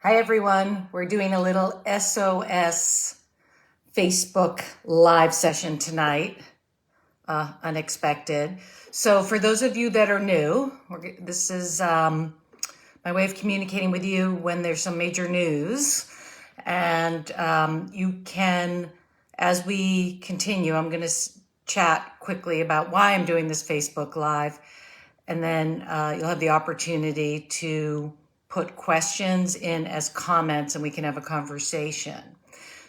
Hi, everyone. We're doing a little SOS Facebook live session tonight, unexpected. So for those of you that are new, this is my way of communicating with you when there's some major news. And you can, as we continue, I'm going to chat quickly about why I'm doing this Facebook Live. And then you'll have the opportunity to put questions in as comments and we can have a conversation.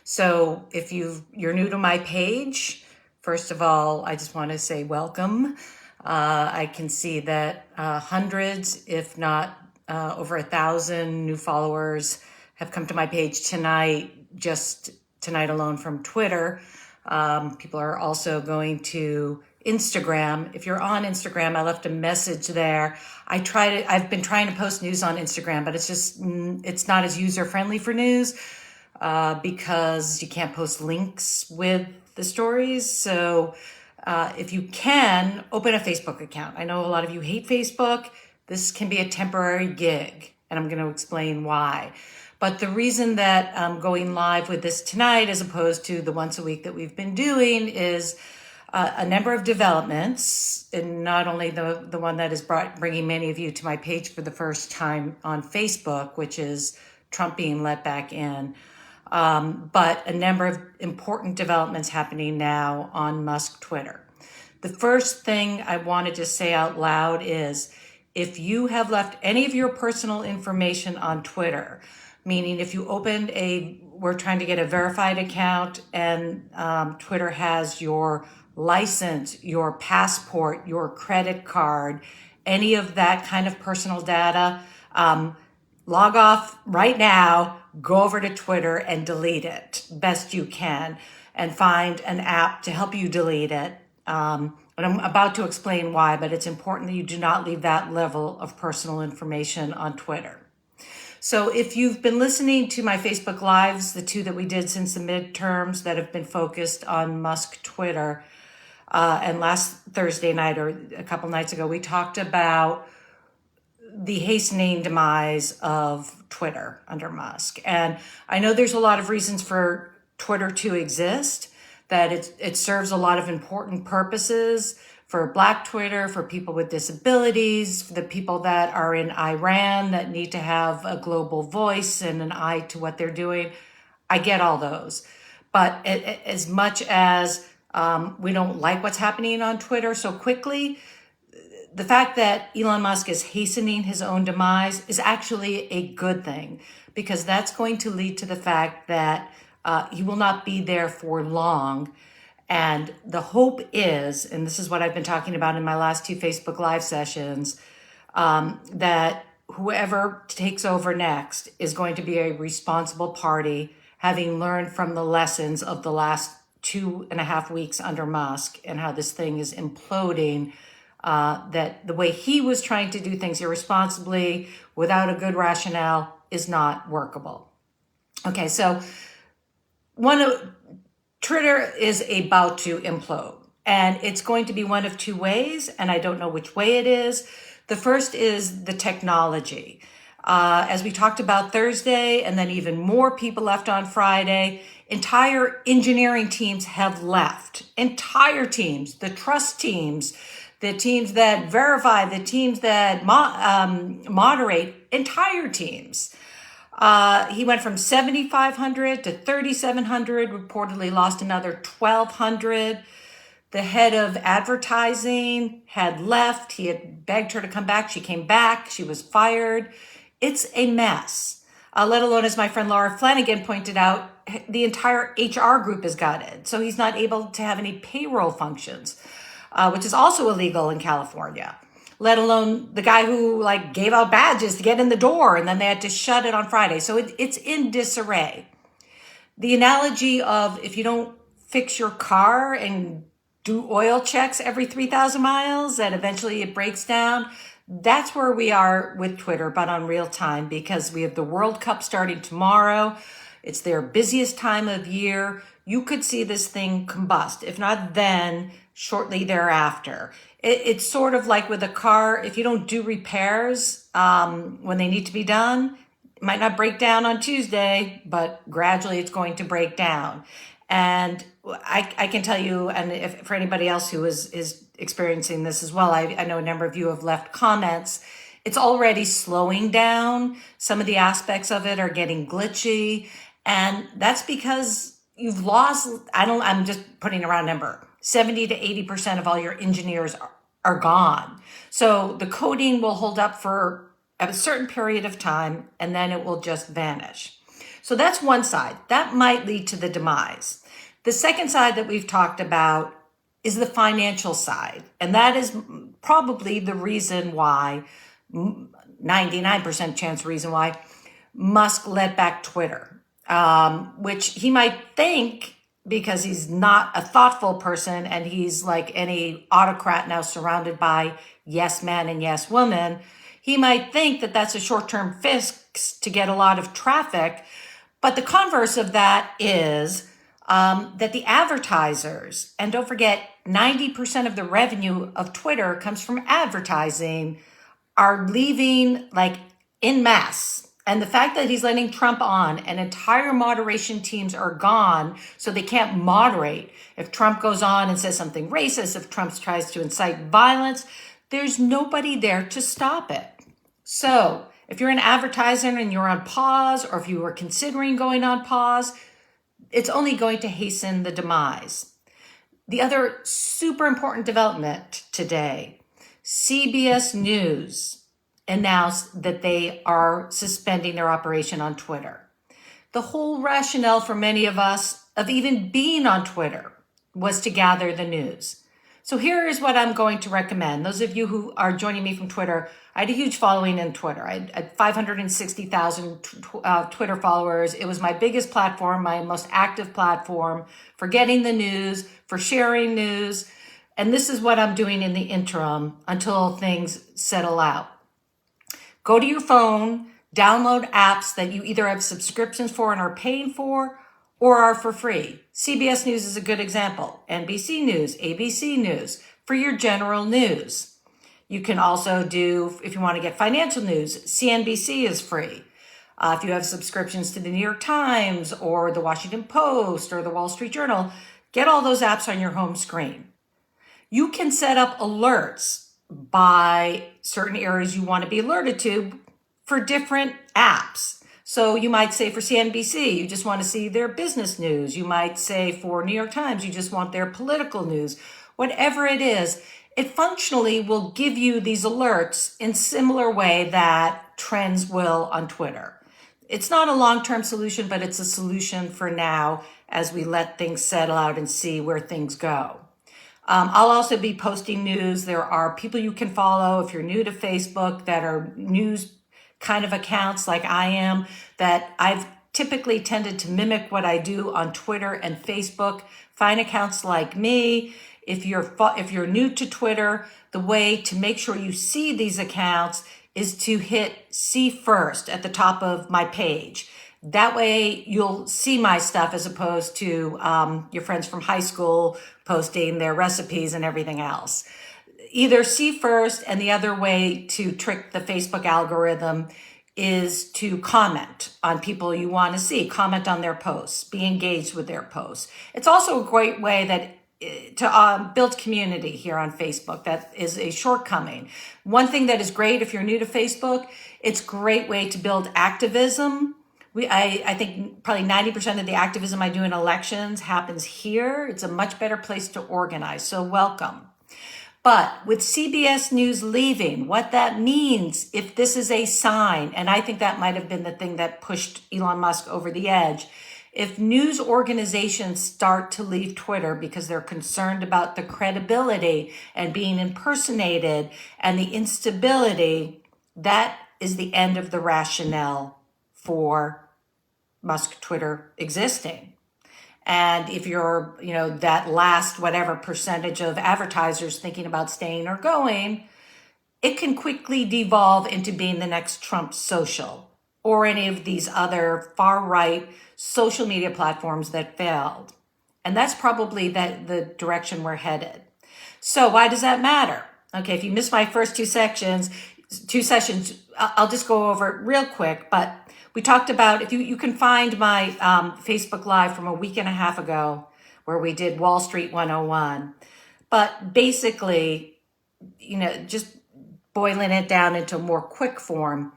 So if you're new to my page, first of all, I just want to say welcome. I can see that hundreds, if not over 1,000 new followers have come to my page tonight, just tonight alone from Twitter. People are also going to Instagram. If you're on Instagram, I left a message there. I've been trying to post news on Instagram, but it's not as user friendly for news because you can't post links with the stories. So if you can, open a Facebook account. I know a lot of you hate Facebook. This can be a temporary gig, and I'm going to explain why. But the reason that I'm going live with this tonight, as opposed to the once a week that we've been doing, is a number of developments, and not only the one that is bringing many of you to my page for the first time on Facebook, which is Trump being let back in, but a number of important developments happening now on Musk Twitter. The first thing I wanted to say out loud is, if you have left any of your personal information on Twitter, meaning if you opened we're trying to get a verified account and Twitter has your license, your passport, your credit card, any of that kind of personal data, log off right now, go over to Twitter and delete it best you can and find an app to help you delete it. And I'm about to explain why, but it's important that you do not leave that level of personal information on Twitter. So if you've been listening to my Facebook Lives, the two that we did since the midterms that have been focused on Musk Twitter, and last Thursday night or a couple nights ago, we talked about the hastening demise of Twitter under Musk. And I know there's a lot of reasons for Twitter to exist, that it serves a lot of important purposes for Black Twitter, for people with disabilities, for the people that are in Iran that need to have a global voice and an eye to what they're doing. I get all those. But as much as we don't like what's happening on Twitter so quickly, the fact that Elon Musk is hastening his own demise is actually a good thing, because that's going to lead to the fact that he will not be there for long. And the hope is, and this is what I've been talking about in my last two Facebook Live sessions, that whoever takes over next is going to be a responsible party, having learned from the lessons of the last 2.5 weeks under Musk and how this thing is imploding, that the way he was trying to do things irresponsibly without a good rationale is not workable. Okay, so Twitter is about to implode, and it's going to be one of two ways, and I don't know which way it is. The first is the technology. As we talked about Thursday, and then even more people left on Friday, entire engineering teams have left. Entire teams, the trust teams, the teams that verify, the teams that moderate, entire teams. He went from 7,500 to 3,700, reportedly lost another 1,200. The head of advertising had left. He had begged her to come back. She came back. She was fired. It's a mess. Let alone, as my friend Laura Flanagan pointed out, the entire HR group is gutted. So he's not able to have any payroll functions, which is also illegal in California. Let alone the guy who gave out badges to get in the door, and then they had to shut it on Friday. So it's in disarray. The analogy of if you don't fix your car and do oil checks every 3,000 miles, that eventually it breaks down. That's where we are with Twitter, but on real time, because we have the World Cup starting tomorrow. It's their busiest time of year. You could see this thing combust, if not then, shortly thereafter. It's sort of like with a car. If you don't do repairs when they need to be done, might not break down on Tuesday, but gradually it's going to break down. And I can tell you, and if for anybody else who is experiencing this as well, I know a number of you have left comments. It's already slowing down. Some of the aspects of it are getting glitchy. And that's because you've lost, I'm just putting a round number, 70 to 80% of all your engineers are gone. So the coding will hold up for a certain period of time, and then it will just vanish. So that's one side. That might lead to the demise. The second side that we've talked about is the financial side. And that is probably the reason why, 99% chance reason why, Musk let back Twitter, which he might think, because he's not a thoughtful person and he's like any autocrat now surrounded by yes men and yes women, he might think that that's a short-term fix to get a lot of traffic. But the converse of that is that the advertisers, and don't forget, 90% of the revenue of Twitter comes from advertising, are leaving like en masse. And the fact that he's letting Trump on and entire moderation teams are gone, so they can't moderate. If Trump goes on and says something racist, if Trump tries to incite violence, there's nobody there to stop it. So if you're an advertiser and you're on pause, or if you were considering going on pause, it's only going to hasten the demise. The other super important development today, CBS News announced that they are suspending their operation on Twitter. The whole rationale for many of us of even being on Twitter was to gather the news. So here is what I'm going to recommend. Those of you who are joining me from Twitter, I had a huge following in Twitter. I had 560,000 Twitter followers. It was my biggest platform, my most active platform for getting the news, for sharing news. And this is what I'm doing in the interim until things settle out. Go to your phone, download apps that you either have subscriptions for and are paying for, or are for free. CBS News is a good example. NBC News, ABC News, for your general news. You can also do, if you want to get financial news, CNBC is free. If you have subscriptions to the New York Times or the Washington Post or the Wall Street Journal, get all those apps on your home screen. You can set up alerts by certain areas you want to be alerted to for different apps. So you might say for CNBC, you just want to see their business news. You might say for New York Times, you just want their political news. Whatever it is, it functionally will give you these alerts in similar way that trends will on Twitter. It's not a long-term solution, but it's a solution for now as we let things settle out and see where things go. I'll also be posting news. There are people you can follow if you're new to Facebook that are news kind of accounts like I am, that I've typically tended to mimic what I do on Twitter and Facebook. Find accounts like me. If you're new to Twitter, the way to make sure you see these accounts is to hit see first at the top of my page. That way you'll see my stuff as opposed to your friends from high school posting their recipes and everything else. Either see first, and the other way to trick the Facebook algorithm is to comment on people you want to see, comment on their posts, be engaged with their posts. It's also a great way to build community here on Facebook. That is a shortcoming. One thing that is great if you're new to Facebook, it's a great way to build activism. I think probably 90% of the activism I do in elections happens here. It's a much better place to organize, so welcome. But with CBS News leaving, what that means, if this is a sign, and I think that might have been the thing that pushed Elon Musk over the edge, if news organizations start to leave Twitter because they're concerned about the credibility and being impersonated and the instability, that is the end of the rationale for Musk Twitter existing. And if you're, that last whatever percentage of advertisers thinking about staying or going, it can quickly devolve into being the next Trump Social or any of these other far-right social media platforms that failed. And that's probably the direction we're headed. So why does that matter? Okay, if you missed my first two sections, 2 sessions. I'll just go over it real quick, but we talked about, if you can find my Facebook Live from a week and a half ago where we did Wall Street 101. But basically, just boiling it down into more quick form,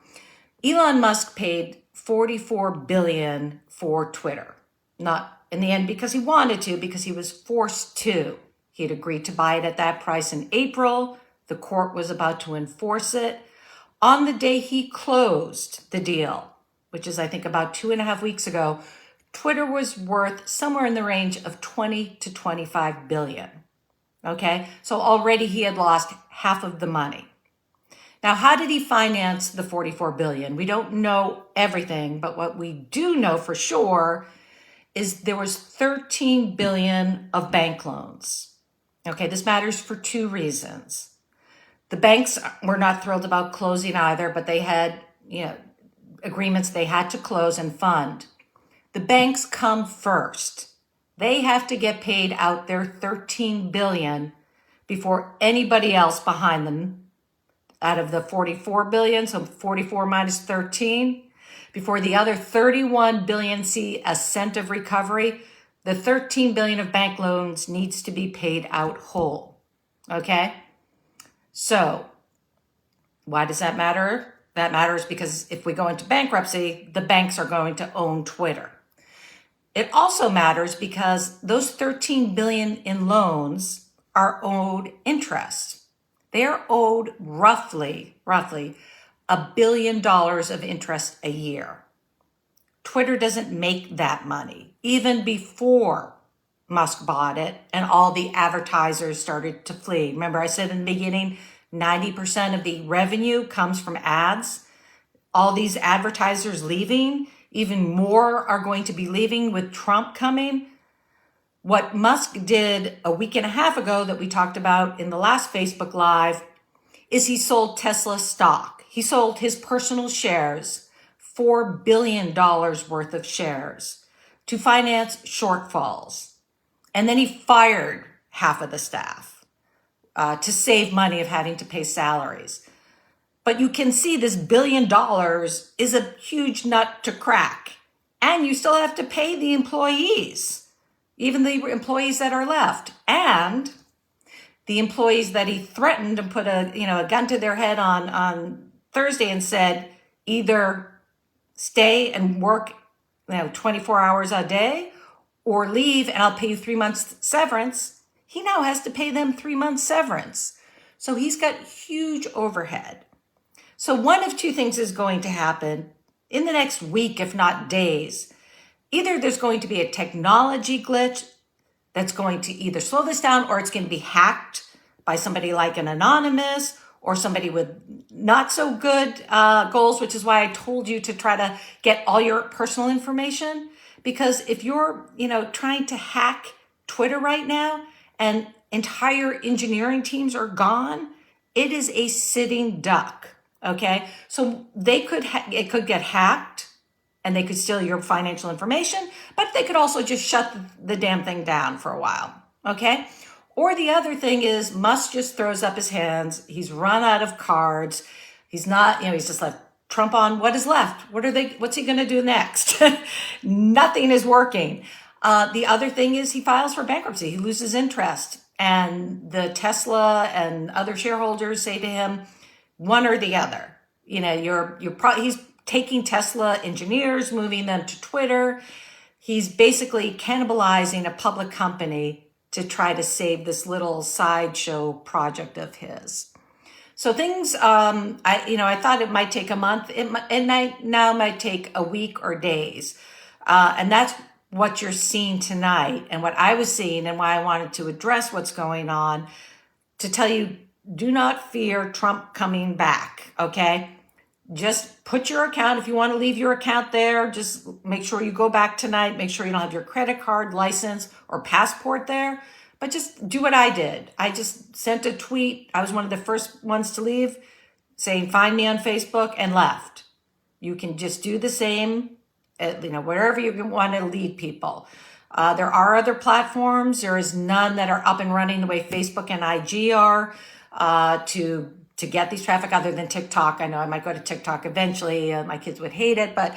Elon Musk paid $44 billion for Twitter. Not in the end because he wanted to, because he was forced to. He had agreed to buy it at that price in April. The court was about to enforce it. On the day he closed the deal, which is I think about 2.5 weeks ago, Twitter was worth somewhere in the range of 20 to 25 billion. Okay, so already he had lost half of the money. Now, how did he finance the 44 billion? We don't know everything, but what we do know for sure is there was 13 billion of bank loans. Okay, this matters for 2 reasons. The banks were not thrilled about closing either, but they had, agreements they had to close and fund. The banks come first. They have to get paid out their 13 billion before anybody else behind them, out of the 44 billion, so 44 minus 13, before the other 31 billion see a cent of recovery, the 13 billion of bank loans needs to be paid out whole. Okay? So, why does that matter? That matters because if we go into bankruptcy, the banks are going to own Twitter. It also matters because those 13 billion in loans are owed interest. They are owed roughly $1 billion of interest a year. Twitter doesn't make that money, even before Musk bought it and all the advertisers started to flee. Remember I said in the beginning, 90% of the revenue comes from ads. All these advertisers leaving, even more are going to be leaving with Trump coming. What Musk did a week and a half ago that we talked about in the last Facebook Live is he sold Tesla stock. He sold his personal shares, $4 billion worth of shares, to finance shortfalls. And then he fired half of the staff to save money of having to pay salaries. But you can see this $1 billion is a huge nut to crack. And you still have to pay the employees, even the employees that are left. And the employees that he threatened and put a gun to their head on Thursday and said, either stay and work 24 hours a day or leave and I'll pay you 3 months severance. He now has to pay them 3 months severance. So he's got huge overhead. So one of 2 things is going to happen in the next week, if not days. Either there's going to be a technology glitch that's going to either slow this down, or it's going to be hacked by somebody like an anonymous or somebody with not so good goals, which is why I told you to try to get all your personal information. Because if you're, trying to hack Twitter right now and entire engineering teams are gone, it is a sitting duck. Okay, so it could get hacked and they could steal your financial information, but they could also just shut the damn thing down for a while. Okay, or the other thing is Musk just throws up his hands. He's run out of cards. He's not, he's just left Trump on what is left. What's he going to do next? Nothing is working. The other thing is he files for bankruptcy. He loses interest, and the Tesla and other shareholders say to him, one or the other. He's taking Tesla engineers, moving them to Twitter. He's basically cannibalizing a public company to try to save this little sideshow project of his. So things, I thought it might take a month. It might take a week or days. And that's what you're seeing tonight and what I was seeing, and why I wanted to address what's going on, to tell you, do not fear Trump coming back, okay? Just put your account, if you want to leave your account there, just make sure you go back tonight. Make sure you don't have your credit card, license, or passport there. But just do what I did. I just sent a tweet. I was one of the first ones to leave, saying, find me on Facebook, and left. You can just do the same, wherever you want to lead people. There are other platforms. There is none that are up and running the way Facebook and IG are, to to get these traffic other than TikTok. I know I might go to TikTok eventually. My kids would hate it, but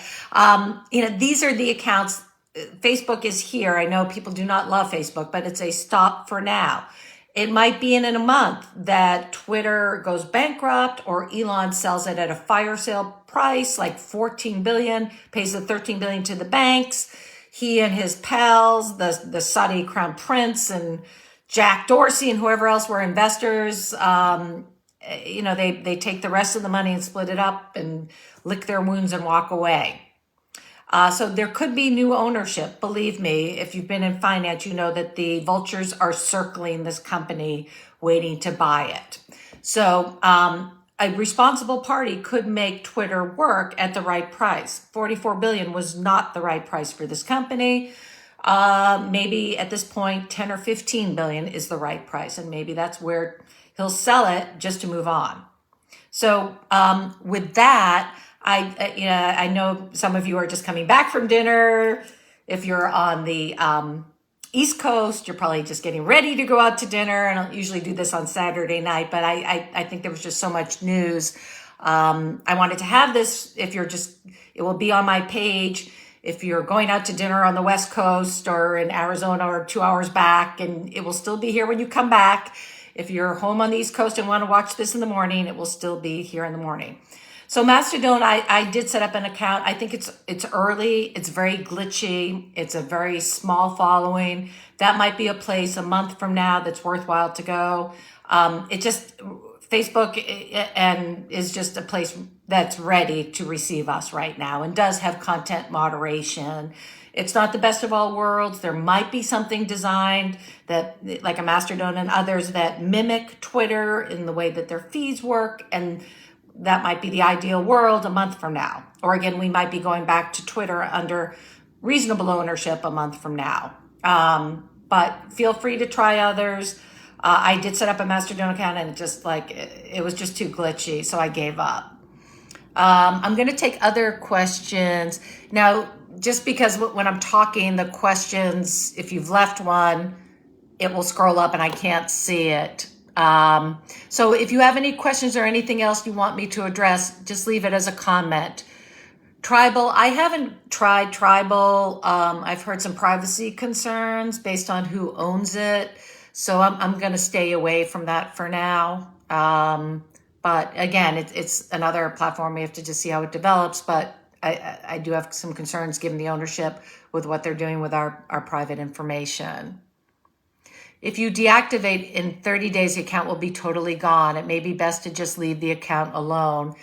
these are the accounts. Facebook is here. I know people do not love Facebook, but it's a stop for now. It might be in a month that Twitter goes bankrupt or Elon sells it at a fire sale price, like 14 billion, pays the 13 billion to the banks. He and his pals, the Saudi crown prince and Jack Dorsey and whoever else were investors, they take the rest of the money and split it up and lick their wounds and walk away. So there could be new ownership. Believe me, if you've been in finance, you know that the vultures are circling this company waiting to buy it. So a responsible party could make Twitter work at the right price. 44 billion was not the right price for this company. Maybe at this point, 10 or 15 billion is the right price. And maybe that's where he'll sell it just to move on. So with that, I know some of you are just coming back from dinner. If you're on the East Coast, you're probably just getting ready to go out to dinner. And I usually do this on Saturday night, but I think there was just so much news. I wanted to have this. It will be on my page. If you're going out to dinner on the West Coast or in Arizona or 2 hours back, and it will still be here when you come back. If you're home on the East Coast and want to watch this in the morning, it will still be here in the morning. So Mastodon, I did set up an account. I think it's early. It's very glitchy. It's a very small following. That might be a place a month from now that's worthwhile to go. Facebook is just a place that's ready to receive us right now and does have content moderation. It's not the best of all worlds. There might be something designed that, like a Mastodon and others, that mimic Twitter in the way that their feeds work, and that might be the ideal world a month from now. Or again, we might be going back to Twitter under reasonable ownership a month from now. But feel free to try others. I did set up a Mastodon account and it was just too glitchy, so I gave up. I'm going to take other questions. Now, just because when I'm talking, the questions, if you've left one, it will scroll up and I can't see it. So if you have any questions or anything else you want me to address, just leave it as a comment. Tribal, I haven't tried Tribal. I've heard some privacy concerns based on who owns it. So I'm going to stay away from that for now. But again, it's another platform. We have to just see how it develops. But I do have some concerns given the ownership with what they're doing with our private information. If you deactivate in 30 days, the account will be totally gone. It may be best to just leave the account alone.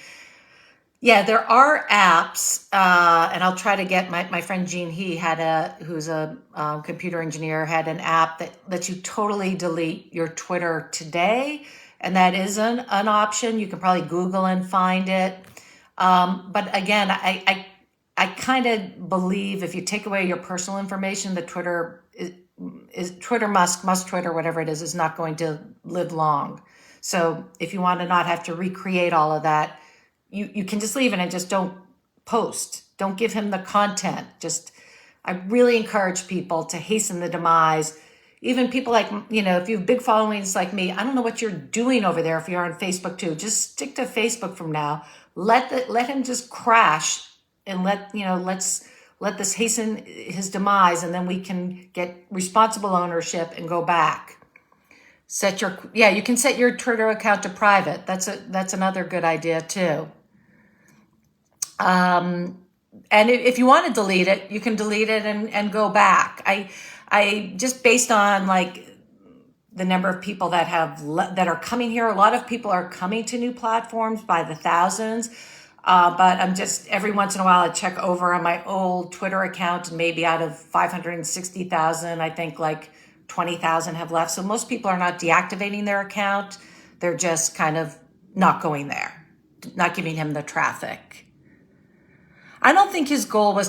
Yeah, there are apps, and I'll try to get my friend Jean, who's a computer engineer, had an app that lets you totally delete your Twitter today. And that is an option. You can probably Google and find it. But again, I kind of believe if you take away your personal information, that Twitter Musk Twitter, whatever it is not going to live long. So if you want to not have to recreate all of that, you can just leave it and just don't post. Don't give him the content. I really encourage people to hasten the demise. Even people like, if you have big followings like me, I don't know what you're doing over there if you're on Facebook too. Just stick to Facebook from now. Let him just crash and let's let this hasten his demise, and then we can get responsible ownership and go back. You can set your Twitter account to private. That's another good idea too. And if you want to delete it, you can delete it and go back. I just based on the number of people that are coming here. A lot of people are coming to new platforms by the thousands. But I'm just, every once in a while, I check over on my old Twitter account, and maybe out of 560,000, I think 20,000 have left. So most people are not deactivating their account. They're just kind of not going there, not giving him the traffic. I don't think his goal was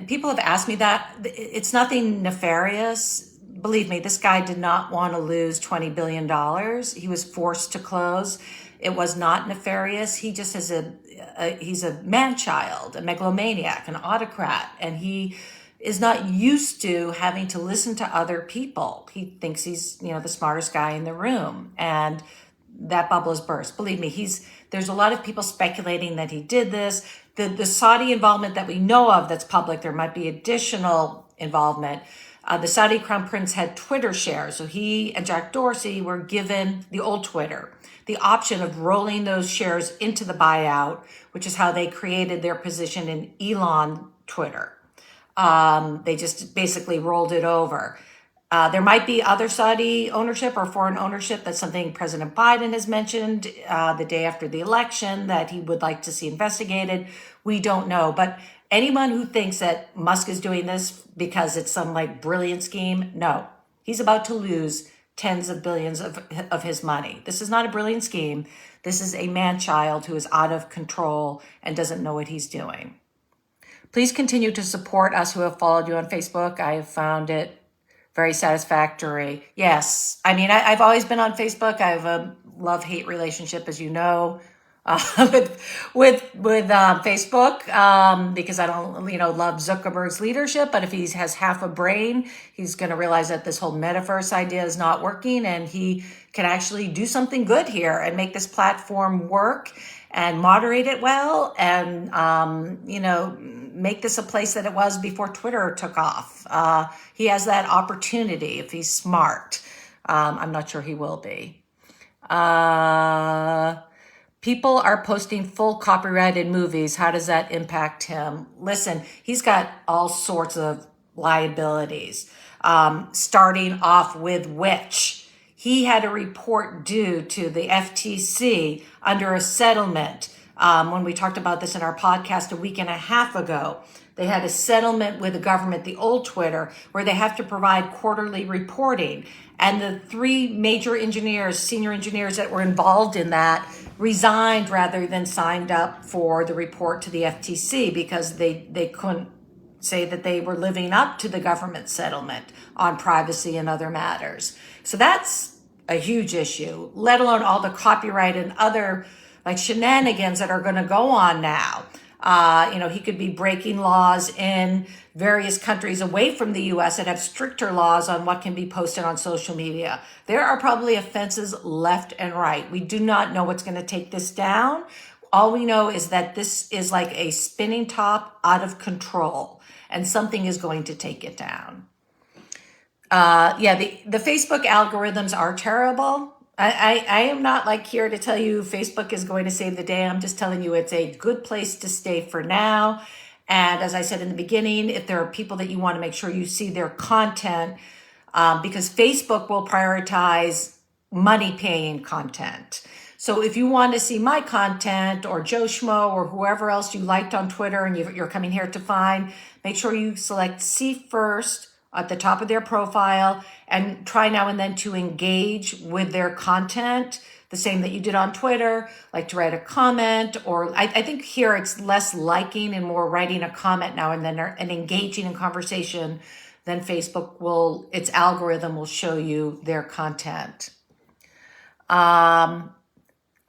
people have asked me that. It's nothing nefarious. Believe me, this guy did not want to lose $20 billion. He was forced to close. It was not nefarious. He just he's a man-child, a megalomaniac, an autocrat, and he is not used to having to listen to other people. He thinks he's, the smartest guy in the room. And that bubble has burst. Believe me, there's a lot of people speculating that he did this. The Saudi involvement that we know of that's public, there might be additional involvement. The Saudi crown prince had Twitter shares. So he and Jack Dorsey were given the old Twitter, the option of rolling those shares into the buyout, which is how they created their position in Elon Twitter. They just basically rolled it over. There might be other Saudi ownership or foreign ownership. That's something President Biden has mentioned the day after the election that he would like to see investigated. We don't know. But anyone who thinks that Musk is doing this because it's some like brilliant scheme, no. He's about to lose tens of billions of his money. This is not a brilliant scheme. This is a man-child who is out of control and doesn't know what he's doing. Please continue to support us who have followed you on Facebook. I have found it very satisfactory. Yes, I mean, I've always been on Facebook. I have a love-hate relationship, as you know, with Facebook because I don't, love Zuckerberg's leadership. But if he has half a brain, he's going to realize that this whole metaverse idea is not working, and he can actually do something good here and make this platform work and moderate it well, and make this a place that it was before Twitter took off. He has that opportunity if he's smart. I'm not sure he will be. People are posting full copyrighted movies. How does that impact him? Listen, he's got all sorts of liabilities, starting off with which he had a report due to the FTC under a settlement. When we talked about this in our podcast a week and a half ago, they had a settlement with the government, the old Twitter, where they have to provide quarterly reporting. And the three major engineers, senior engineers that were involved in that resigned rather than signed up for the report to the FTC because they couldn't say that they were living up to the government settlement on privacy and other matters. So that's a huge issue, let alone all the copyright and other like shenanigans that are going to go on now. He could be breaking laws in various countries away from the US that have stricter laws on what can be posted on social media. There are probably offenses left and right. We do not know what's going to take this down. All we know is that this is like a spinning top out of control, and something is going to take it down. The Facebook algorithms are terrible. I am not like here to tell you Facebook is going to save the day. I'm just telling you it's a good place to stay for now. And as I said in the beginning, if there are people that you want to make sure you see their content, because Facebook will prioritize money paying content. So if you want to see my content or Joe Schmo or whoever else you liked on Twitter and you're coming here to find, make sure you select see first at the top of their profile and try now and then to engage with their content, the same that you did on Twitter, like to write a comment, or I think here it's less liking and more writing a comment now and then and engaging in conversation. Then Facebook its algorithm will show you their content.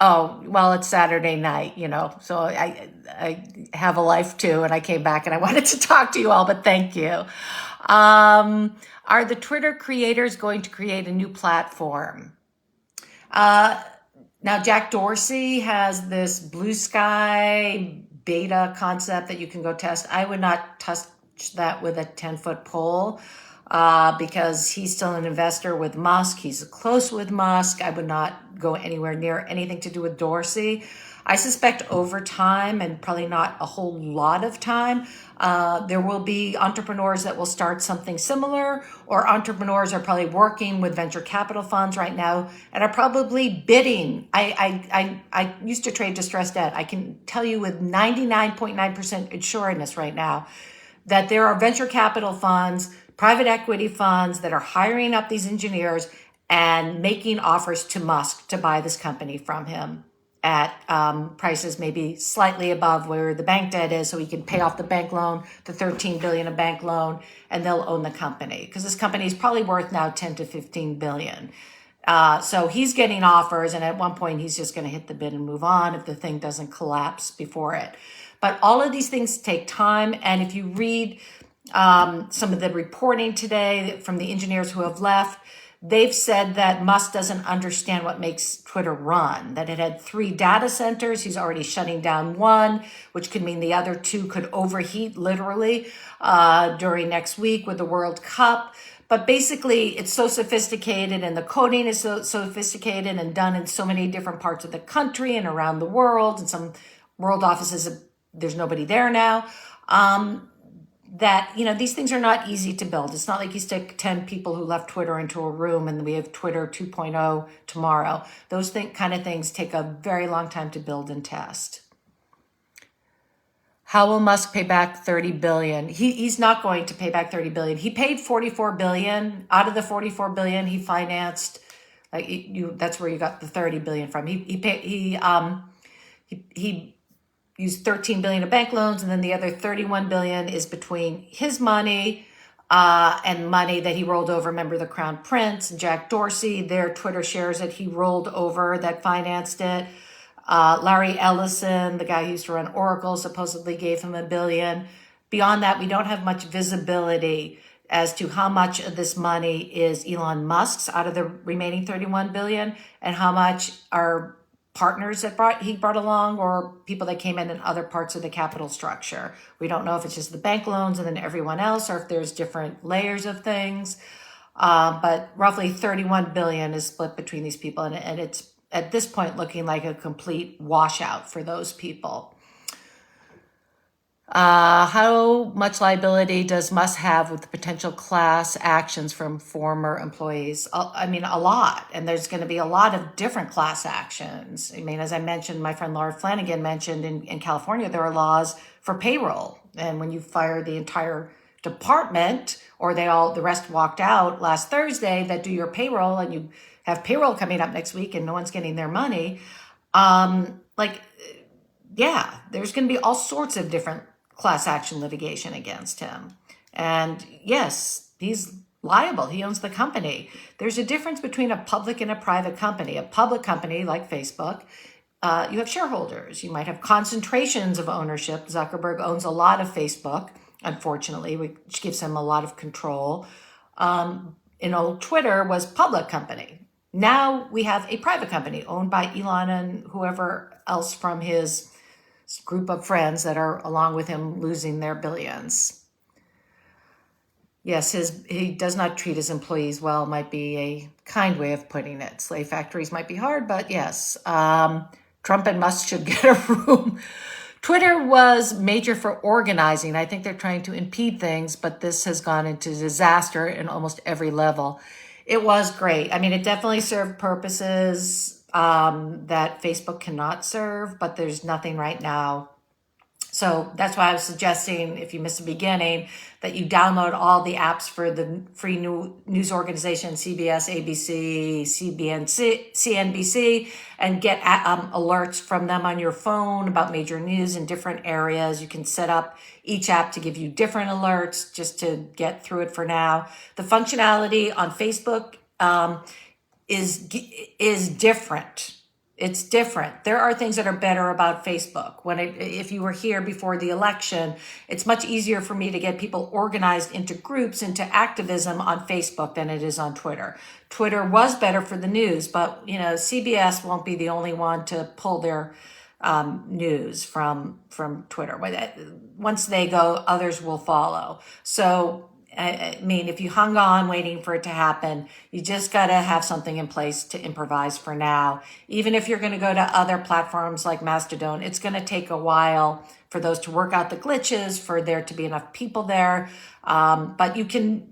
It's Saturday night, so I have a life too, and I came back and I wanted to talk to you all, but thank you. Are the Twitter creators going to create a new platform? Now, Jack Dorsey has this blue sky beta concept that you can go test. I would not touch that with a 10-foot pole because he's still an investor with Musk. He's close with Musk. I would not go anywhere near anything to do with Dorsey. I suspect over time, and probably not a whole lot of time, there will be entrepreneurs that will start something similar, or entrepreneurs are probably working with venture capital funds right now and are probably bidding. I used to trade distressed debt. I can tell you with 99.9% assuredness right now that there are venture capital funds, private equity funds that are hiring up these engineers and making offers to Musk to buy this company from him at prices maybe slightly above where the bank debt is, so he can pay off the bank loan, the $13 billion of bank loan, and they'll own the company because this company is probably worth now 10 to 15 billion. So he's getting offers, and at one point he's just going to hit the bid and move on if the thing doesn't collapse before it. But all of these things take time, and if you read some of the reporting today from the engineers who have left, They've said that Musk doesn't understand what makes Twitter run, that it had 3 data centers. He's already shutting down one, which could mean the other 2 could overheat literally during next week with the World Cup. But basically, it's so sophisticated and the coding is so sophisticated and done in so many different parts of the country and around the world. And some world offices, there's nobody there now. That, these things are not easy to build. It's not like you stick 10 people who left Twitter into a room and we have Twitter 2.0 tomorrow. Those kind of things take a very long time to build and test. How will Musk pay back 30 billion? He's not going to pay back 30 billion. He paid 44 billion. Out of the 44 billion, he financed, that's where you got the 30 billion from. He used 13 billion of bank loans, and then the other 31 billion is between his money and money that he rolled over. Remember the Crown Prince and Jack Dorsey, their Twitter shares that he rolled over that financed it. Larry Ellison, the guy who used to run Oracle, supposedly gave him $1 billion. Beyond that, we don't have much visibility as to how much of this money is Elon Musk's out of the remaining 31 billion and how much are partners that he brought along or people that came in other parts of the capital structure. We don't know if it's just the bank loans and then everyone else or if there's different layers of things. But roughly 31 billion is split between these people. And it's at this point looking like a complete washout for those people. How much liability does Musk have with the potential class actions from former employees? I mean, a lot. And there's going to be a lot of different class actions. I mean, as I mentioned, my friend Laura Flanagan mentioned in California, there are laws for payroll. And when you fire the entire department or the rest walked out last Thursday that do your payroll and you have payroll coming up next week and no one's getting their money. There's going to be all sorts of different class action litigation against him. And yes, he's liable. He owns the company. There's a difference between a public and a private company. A public company like Facebook, you have shareholders. You might have concentrations of ownership. Zuckerberg owns a lot of Facebook, unfortunately, which gives him a lot of control. Old Twitter was public company. Now we have a private company owned by Elon and whoever else from his group of friends that are along with him losing their billions. Yes, he does not treat his employees well, might be a kind way of putting it. Slave factories might be hard, but yes. Trump and Musk should get a room. Twitter was major for organizing. I think they're trying to impede things, but this has gone into disaster in almost every level. It was great. I mean, it definitely served purposes that Facebook cannot serve, but there's nothing right now. So that's why I was suggesting, if you missed the beginning, that you download all the apps for the free news organization, CBS, ABC, CNBC, and get alerts from them on your phone about major news in different areas. You can set up each app to give you different alerts just to get through it for now. The functionality on Facebook is different. It's different. There are things that are better about Facebook. If you were here before the election, it's much easier for me to get people organized into groups, into activism on Facebook than it is on Twitter. Twitter was better for the news, but CBS won't be the only one to pull their news from Twitter. Once they go, others will follow. So I mean, if you hung on waiting for it to happen, you just got to have something in place to improvise for now. Even if you're going to go to other platforms like Mastodon, it's going to take a while for those to work out the glitches, for there to be enough people there. But you can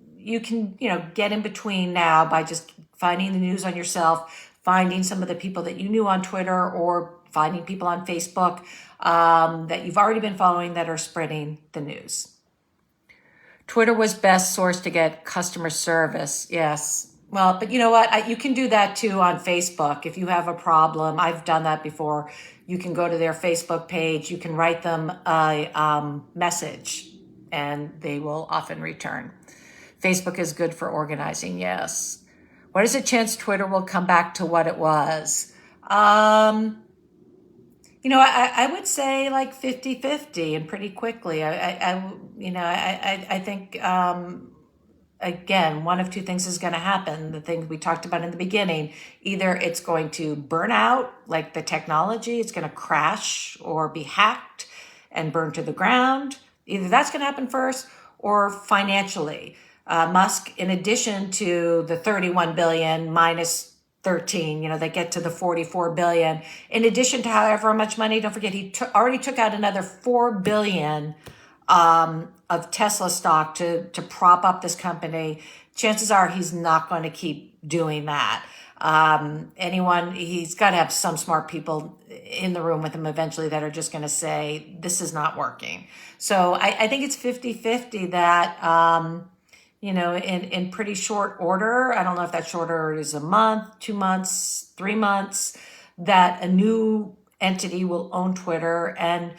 get in between now by just finding the news on yourself, finding some of the people that you knew on Twitter, or finding people on Facebook that you've already been following that are spreading the news. Twitter was best source to get customer service. Yes. Well, but you know what? You can do that too on Facebook. If you have a problem, I've done that before. You can go to their Facebook page. You can write them a message and they will often return. Facebook is good for organizing. Yes. What is the chance Twitter will come back to what it was? I would say like 50-50 and pretty quickly. I think again, one of two things is going to happen. The things we talked about in the beginning, either it's going to burn out, like the technology, it's going to crash or be hacked and burned to the ground. Either that's going to happen first, or financially. Musk, in addition to the 31 billion minus 13, they get to the 44 billion. In addition to however much money, don't forget, he already took out another 4 billion of Tesla stock to prop up this company. Chances are he's not going to keep doing that. He's got to have some smart people in the room with him eventually that are just going to say, this is not working. So I think it's 50-50 that, in pretty short order, I don't know if that short order is a month, 2 months, 3 months, that a new entity will own Twitter and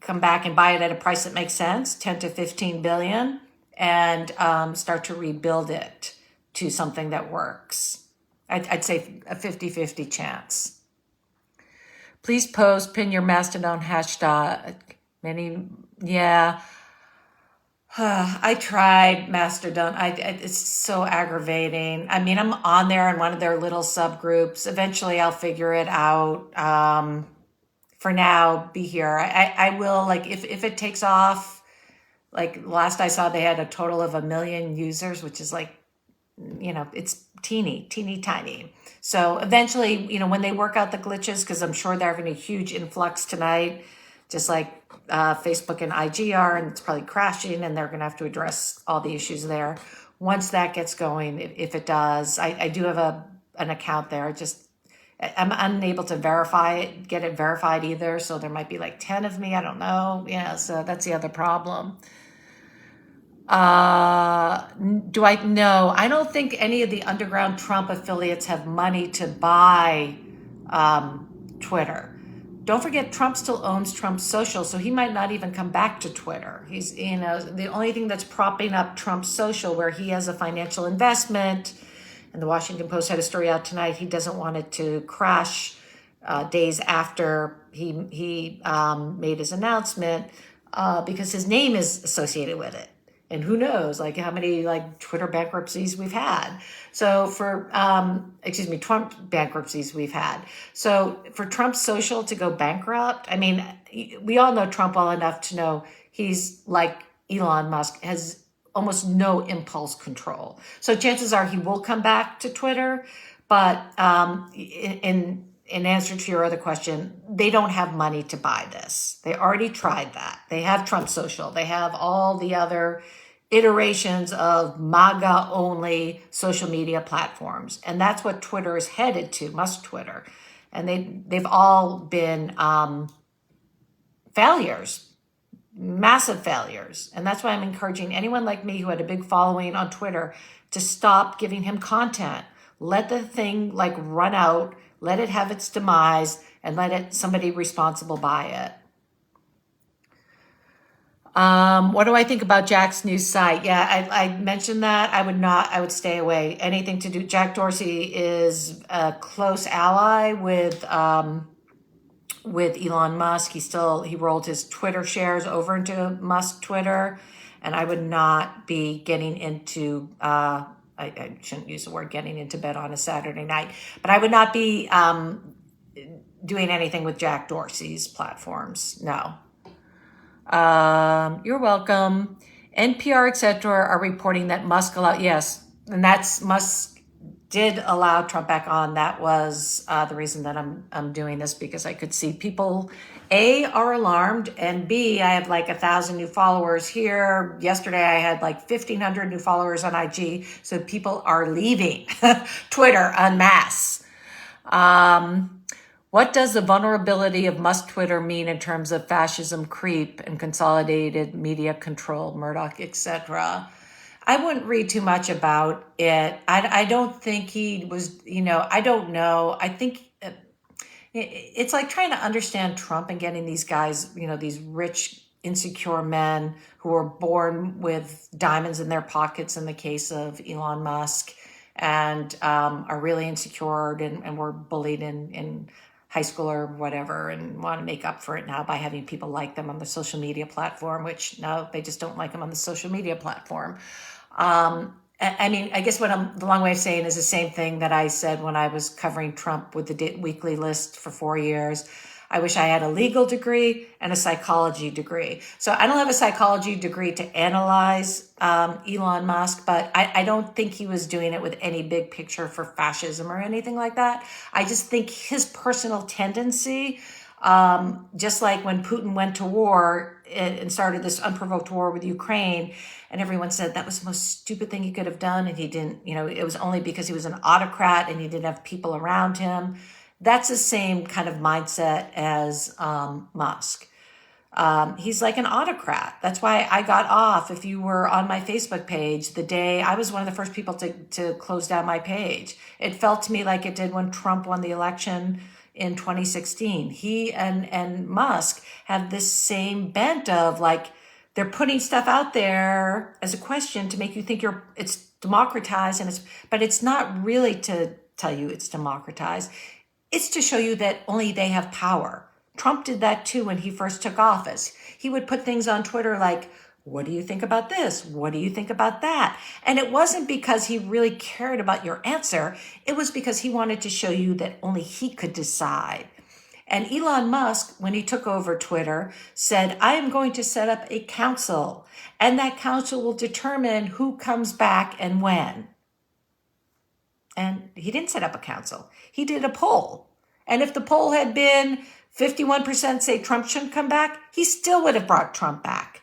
come back and buy it at a price that makes sense, 10 to 15 billion, and start to rebuild it to something that works. I'd say a 50-50 chance. Please post, pin your Mastodon hashtag. I tried Mastodon. It's so aggravating. I mean, I'm on there in one of their little subgroups. Eventually I'll figure it out. For now, be here. I will, like, if it takes off, like last I saw, they had a total of 1 million users, which is like, it's teeny tiny. So eventually, when they work out the glitches, because I'm sure they're having a huge influx tonight, just like Facebook and IG are, and it's probably crashing, and they're going to have to address all the issues there. Once that gets going, if it does, I do have an account there. I'm unable to get it verified either. So there might be like 10 of me. I don't know. Yeah. So that's the other problem. Do I know? I don't think any of the underground Trump affiliates have money to buy Twitter. Don't forget, Trump still owns Trump's Social, so he might not even come back to Twitter. He's, the only thing that's propping up Trump's Social, where he has a financial investment, and the Washington Post had a story out tonight. He doesn't want it to crash days after he made his announcement because his name is associated with it. And who knows, like how many Twitter bankruptcies we've had. So Trump bankruptcies we've had. So for Trump's Social to go bankrupt, I mean, we all know Trump well enough to know he's like Elon Musk, has almost no impulse control. So chances are he will come back to Twitter. But in answer to your other question, they don't have money to buy this. They already tried that. They have Trump Social. They have all the other iterations of MAGA-only social media platforms. And that's what Twitter is headed to, Musk Twitter. And they've all been failures. Massive failures. And that's why I'm encouraging anyone like me who had a big following on Twitter to stop giving him content. Let the thing run out, let it have its demise, and let somebody responsible buy it. What do I think about Jack's new site? Yeah, I mentioned that. I would stay away. Anything to do. Jack Dorsey is a close ally with Elon Musk. He rolled his Twitter shares over into Musk Twitter, and I would not be getting into, I shouldn't use the word getting into bed on a Saturday night, but I would not be doing anything with Jack Dorsey's platforms. No. You're welcome. NPR, etc., are reporting that Musk Musk did allow Trump back on. That was the reason that I'm doing this, because I could see people A, are alarmed, and B, I have 1,000 new followers here. Yesterday I had 1,500 new followers on IG. So people are leaving Twitter en masse. What does the vulnerability of Musk Twitter mean in terms of fascism creep and consolidated media control, Murdoch, etc.? I wouldn't read too much about it. I don't think he was, I don't know. I think it's like trying to understand Trump and getting these guys, these rich, insecure men who were born with diamonds in their pockets in the case of Elon Musk, and are really insecure and were bullied in high school or whatever, and want to make up for it now by having people like them on the social media platform, which no, they just don't like them on the social media platform. I mean, I guess what the long way of saying is the same thing that I said when I was covering Trump with the weekly list for 4 years. I wish I had a legal degree and a psychology degree. So I don't have a psychology degree to analyze Elon Musk, but I don't think he was doing it with any big picture for fascism or anything like that. I just think his personal tendency, just like when Putin went to war and started this unprovoked war with Ukraine, and everyone said that was the most stupid thing he could have done, and he didn't, it was only because he was an autocrat and he didn't have people around him. That's the same kind of mindset as Musk. He's like an autocrat. That's why I got off. If you were on my Facebook page the day, I was one of the first people to close down my page. It felt to me like it did when Trump won the election in 2016. He and Musk have this same bent of like, they're putting stuff out there as a question to make you think it's democratized, but it's not really to tell you it's democratized. It's to show you that only they have power. Trump did that too when he first took office. He would put things on Twitter like, what do you think about this? What do you think about that? And it wasn't because he really cared about your answer. It was because he wanted to show you that only he could decide. And Elon Musk, when he took over Twitter, said, I am going to set up a council, and that council will determine who comes back and when. And he didn't set up a council. He did a poll. And if the poll had been 51% say Trump shouldn't come back, he still would have brought Trump back.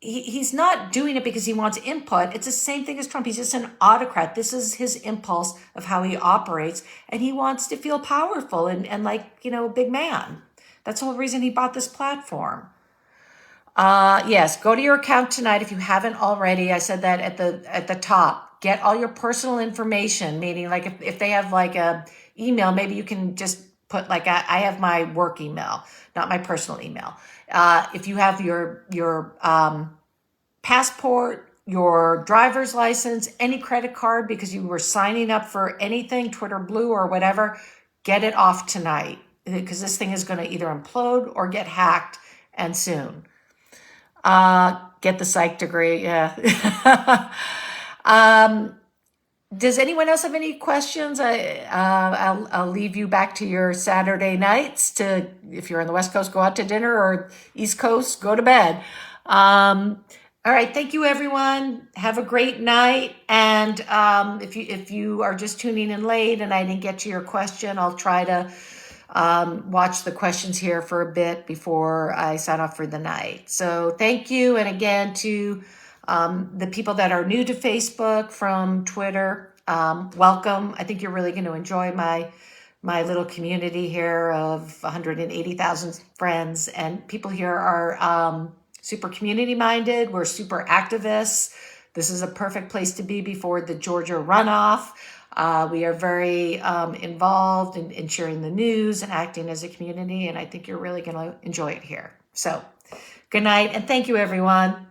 He's not doing it because he wants input. It's the same thing as Trump. He's just an autocrat. This is his impulse of how he operates. And he wants to feel powerful and like, a big man. That's the whole reason he bought this platform. Yes, go to your account tonight if you haven't already. I said that at the top. Get all your personal information, meaning like if they have like a email, maybe you can just put like, I have my work email, not my personal email. If you have your passport, your driver's license, any credit card, because you were signing up for anything, Twitter Blue or whatever, get it off tonight, because this thing is going to either implode or get hacked, and soon. Get the psych degree, yeah. Does anyone else have any questions? I'll leave you back to your Saturday nights if you're on the West Coast, go out to dinner, or East Coast, go to bed. All right. Thank you, everyone. Have a great night. And if you are just tuning in late and I didn't get to your question, I'll try to watch the questions here for a bit before I sign off for the night. So thank you. And again, to the people that are new to Facebook from Twitter, welcome. I think you're really going to enjoy my little community here of 180,000 friends. And people here are super community minded. We're super activists. This is a perfect place to be before the Georgia runoff. We are very involved in sharing the news and acting as a community. And I think you're really going to enjoy it here. So good night. And thank you, everyone.